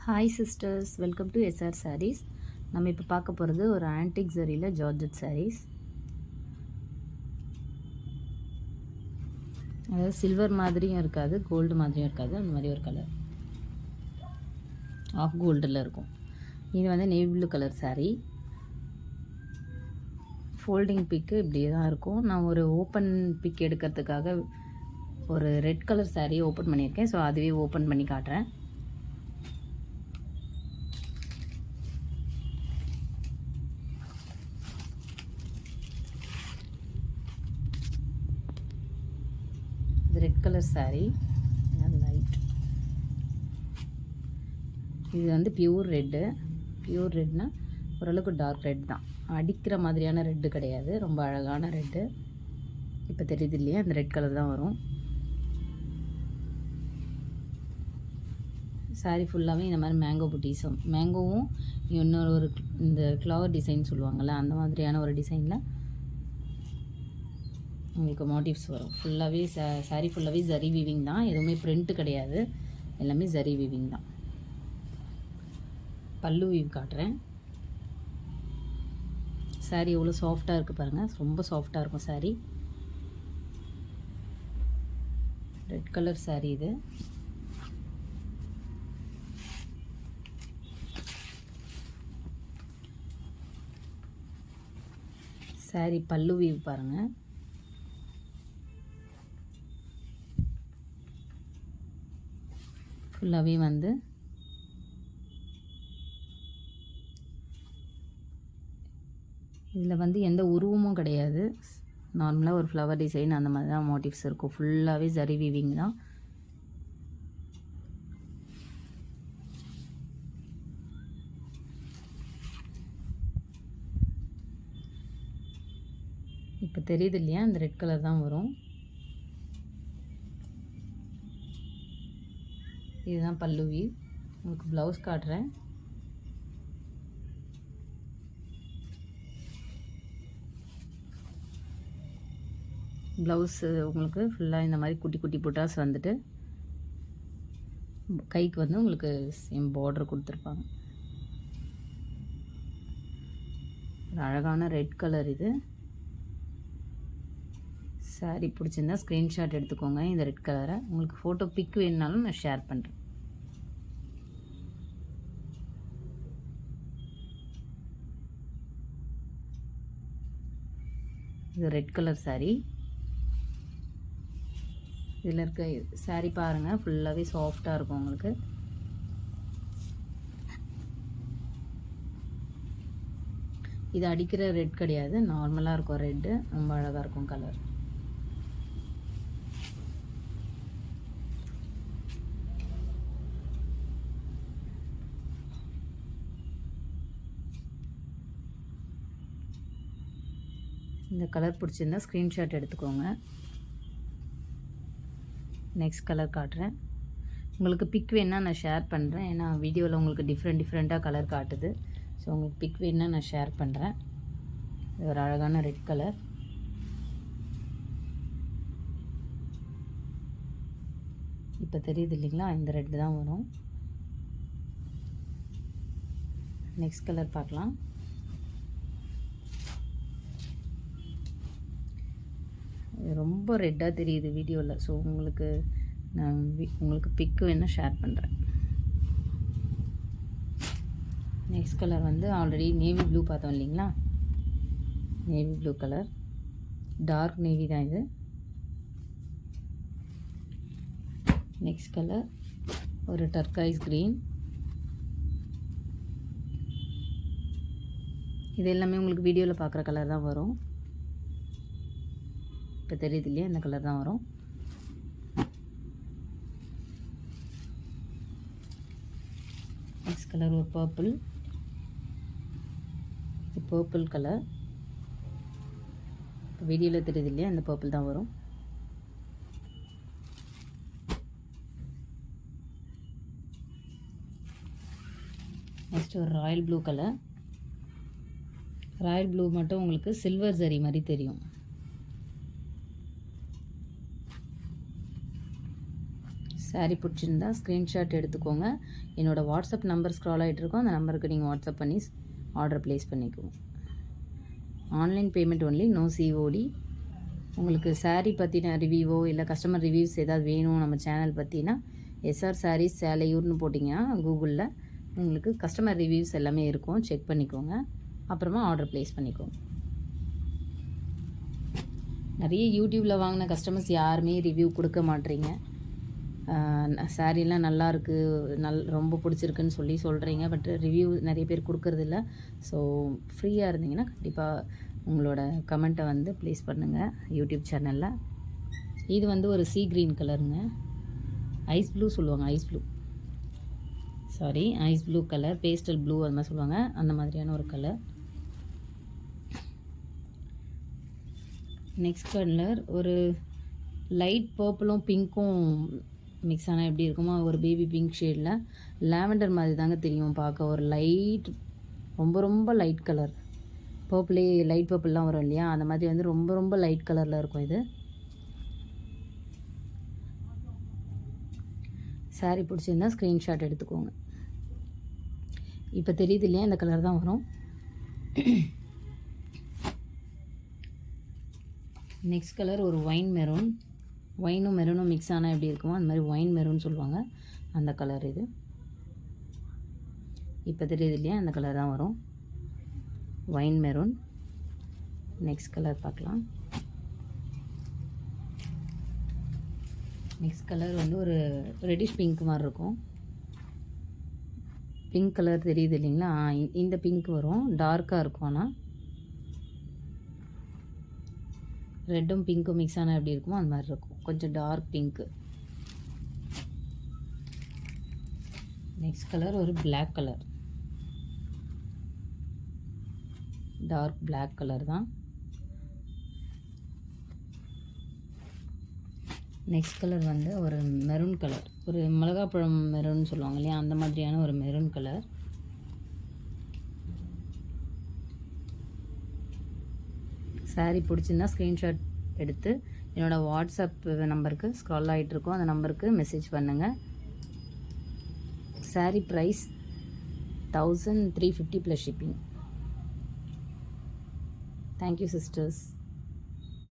Hi sisters, welcome to SR sarees. நம்ம இப்போ பார்க்க போகிறது ஒரு ஆன்டிக் ஜரியில் ஜார்ஜெட் சாரீஸ். அதாவது சில்வர் மாதிரியும் இருக்காது, கோல்டு மாதிரியும் இருக்காது, அந்த மாதிரி ஒரு கலர் ஆஃப் கோல்டில் இருக்கும். இது வந்து navy blue colour sari. Folding பிக்கு இப்படியே தான் இருக்கும். நான் ஒரு ஓப்பன் பிக் எடுக்கிறதுக்காக ஒரு ரெட் கலர் சாரீ ஓப்பன் பண்ணியிருக்கேன். ஸோ அதுவே ஓப்பன் பண்ணி காட்டுறேன். Red colour sari, light. இது வந்து பியூர் ரெட்டு. பியூர் ரெட்னா ஓரளவுக்கு டார்க் ரெட் தான், அடிக்கிற மாதிரியான ரெட்டு கிடையாது, ரொம்ப அழகான ரெட்டு. இப்போ தெரியுது இல்லையா, அந்த ரெட் கலர் தான் வரும். சாரீ ஃபுல்லாகவே இந்த மாதிரி மேங்கோ புட்டீஸும், மேங்கோவும் இன்னொரு ஒரு இந்த ஃப்ளவர் டிசைன் சொல்லுவாங்கள்ல, அந்த மாதிரியான ஒரு டிசைனில் உங்களுக்கு மோட்டிவ்ஸ் வரும். ஃபுல்லாகவே சாரீ ஃபுல்லாகவே ஜரி வீவிங் தான், எதுவுமே பிரிண்ட்டு கிடையாது, எல்லாமே ஜரி வீவிங் தான். பல்லு வீவ் காட்டுறேன். சாரீ எவ்வளோ சாஃப்டாக இருக்குது பாருங்கள், ரொம்ப சாஃப்டாக இருக்கும் சாரீ. ரெட் கலர் சாரீ இது. சாரீ பல்லு வீவ் பாருங்கள். ஃபுல்லாகவே வந்து இதில் வந்து எந்த உருவமும் கிடையாது, நார்மலாக ஒரு ஃப்ளவர் டிசைன் அந்த மாதிரி தான் மோட்டிவ்ஸ் இருக்கும். ஃபுல்லாகவே ஜரி வீவிங் தான். இப்போ தெரியுது இல்லையா, அந்த ரெட் கலர் தான் வரும். இதுதான் பல்லு வீவ். உங்களுக்கு ப்ளவுஸ் காட்டுறேன். ப்ளவுஸு உங்களுக்கு ஃபுல்லாக இந்த மாதிரி குட்டி குட்டி புட்டாஸ் வந்துட்டு கைக்கு வந்து உங்களுக்கு சேம் பார்டர் கொடுத்துருப்பாங்க. ஒரு அழகான ரெட் கலர் இது. சாரீ பிடிச்சிருந்தா ஸ்க்ரீன்ஷாட் எடுத்துக்கோங்க இந்த ரெட் கலரை. உங்களுக்கு ஃபோட்டோ பிக் வேணுனாலும் நான் ஷேர் பண்ணுறேன். இது ரெட் கலர் சாரீ. இதில் இருக்க சாரீ பாருங்கள், ஃபுல்லாகவே சாஃப்டாக இருக்கும் உங்களுக்கு. இது அடிக்கிற ரெட் கிடையாது, நார்மலாக இருக்கும் ரெட்டு, ரொம்ப அழகாக இருக்கும் கலர். இந்த கலர் பிடிச்சிருந்தா ஸ்க்ரீன்ஷாட் எடுத்துக்கோங்க. நெக்ஸ்ட் கலர் காட்டுறேன். உங்களுக்கு பிக் வேணுன்னா நான் ஷேர் பண்ணுறேன், ஏன்னா வீடியோவில் உங்களுக்கு டிஃப்ரெண்ட்டாக கலர் காட்டுது. ஸோ உங்களுக்கு பிக் வேணுன்னா நான் ஷேர் பண்ணுறேன். இது ஒரு அழகான ரெட் கலர். இப்போ தெரியுது இல்லைங்களா, இந்த ரெட் தான் வரும். நெக்ஸ்ட் கலர் பார்க்கலாம். ரொம்ப ரெட்டாக தெரியுது வீடியோவில், ஸோ நான் உங்களுக்கு பிக்கு வேணால் ஷேர் பண்ணுறேன். நெக்ஸ்ட் கலர் வந்து ஆல்ரெடி நேவி ப்ளூ பார்த்தோம் இல்லைங்களா, navy blue colour, dark navy தான் இது. நெக்ஸ்ட் கலர் ஒரு டர்காய்ஸ் க்ரீன். இது எல்லாமே உங்களுக்கு வீடியோவில் பார்க்குற கலர் தான் வரும். இப்போ தெரியுது இல்லையா, இந்த கலர் தான் வரும். நெக்ஸ்ட் கலர் ஒரு பர்பிள். இது பர்பிள் கலர். இப்போ வீடியோவில் தெரியுது இல்லையா, இந்த பர்பிள் தான் வரும். நெக்ஸ்ட் ஒரு Royal blue colour. Royal blue மட்டும் உங்களுக்கு சில்வர் ஜரி மாதிரி தெரியும். சாரீ பிடிச்சிருந்தா ஸ்க்ரீன்ஷாட் எடுத்துக்கோங்க. என்னோடய வாட்ஸ்அப் நம்பர் ஸ்க்ரால் ஆகிட்ருக்கோம். அந்த நம்பருக்கு நீங்கள் வாட்ஸ்அப் பண்ணி ஆர்டர் ப்ளேஸ் பண்ணிக்கோங்க. Online payment only, no COD. உங்களுக்கு சாரீ பற்றின ரிவ்யூவோ இல்லை கஸ்டமர் ரிவ்யூஸ் ஏதாவது வேணும் நம்ம சேனல் பற்றினா எஸ்ஆர் சாரீஸ் சேலையூர்னு போட்டிங்கன்னா கூகுளில் உங்களுக்கு கஸ்டமர் ரிவ்யூஸ் எல்லாமே இருக்கும். செக் பண்ணிக்கோங்க. அப்புறமா ஆர்டர் ப்ளேஸ் பண்ணிக்கோங்க. நிறைய யூடியூப்பில் வாங்கின கஸ்டமர்ஸ் யாருமே ரிவ்யூ கொடுக்க மாட்டேறீங்க. சாரீலாம் நல்லாயிருக்கு, ரொம்ப பிடிச்சிருக்குன்னு சொல்கிறீங்க. பட் ரிவ்யூ நிறைய பேர் கொடுக்கறதில்ல. ஸோ ஃப்ரீயாக இருந்தீங்கன்னா கண்டிப்பாக உங்களோட கமெண்ட்டை வந்து ப்ளேஸ் பண்ணுங்கள் யூடியூப் சேனலில். இது வந்து ஒரு சீ க்ரீன் கலருங்க. ஐஸ் ப்ளூ சொல்லுவாங்க, ice blue colour, pastel blue அது மாதிரி சொல்லுவாங்க. அந்த மாதிரியான ஒரு கலர். நெக்ஸ்ட் கலர் ஒரு லைட் பர்பிளும் பிங்க்கும் மிக்ஸ் ஆனால் எப்படி இருக்குமோ ஒரு பேபி பிங்க் ஷேடில் லாவெண்டர் மாதிரி தாங்க தெரியும் பார்க்க. ஒரு லைட், ரொம்ப ரொம்ப லைட் கலர், பர்பிளே லைட் பர்பிள்லாம் வரும் இல்லையா, அந்த மாதிரி வந்து ரொம்ப ரொம்ப லைட் கலரில் இருக்கும் இது. சாரீ பிடிச்சிருந்தா ஸ்க்ரீன்ஷாட் எடுத்துக்கோங்க. இப்போ தெரியுது இல்லையா, இந்த கலர் தான் வரும். நெக்ஸ்ட் கலர் ஒரு ஒயின் மெரூன். ஒயினும் மெரூனும் மிக்ஸ் ஆனால் எப்படி இருக்குமோ அந்த மாதிரி ஒயின் மெரூன் சொல்லுவாங்க, அந்த கலர் இது. இப்போ தெரியுது இல்லையா, அந்த கலர் தான் வரும், ஒயின் மெரூன். நெக்ஸ்ட் கலர் பார்க்கலாம். நெக்ஸ்ட் கலர் வந்து ஒரு ரெட்டிஷ் பிங்க் மாதிரி இருக்கும். பிங்க் கலர் தெரியுது இல்லைங்களா, இந்த பிங்க் வரும், டார்க்காக இருக்கும். ஆனால் ரெட்டும் பிங்க்கும் மிக்ஸ் ஆனால் எப்படி இருக்குமோ அந்த மாதிரி இருக்கும், கொஞ்சம் டார்க் பிங்க்கு. நெக்ஸ்ட் கலர் ஒரு black colour, dark black colour தான். நெக்ஸ்ட் கலர் வந்து ஒரு மெரூன் கலர், ஒரு மிளகாப்பழம் மெரூன் சொல்லுவாங்க இல்லையா, அந்த மாதிரியான ஒரு மெரூன் கலர். சாரீ பிடிச்சிருந்தா ஸ்க்ரீன்ஷாட் எடுத்து என்னோடய வாட்ஸ்அப் நம்பருக்கு ஸ்க்ரால் ஆகிட்ருக்கோம், அந்த நம்பருக்கு மெசேஜ் பண்ணுங்கள். Sari price 1350 + shipping. Thank you sisters.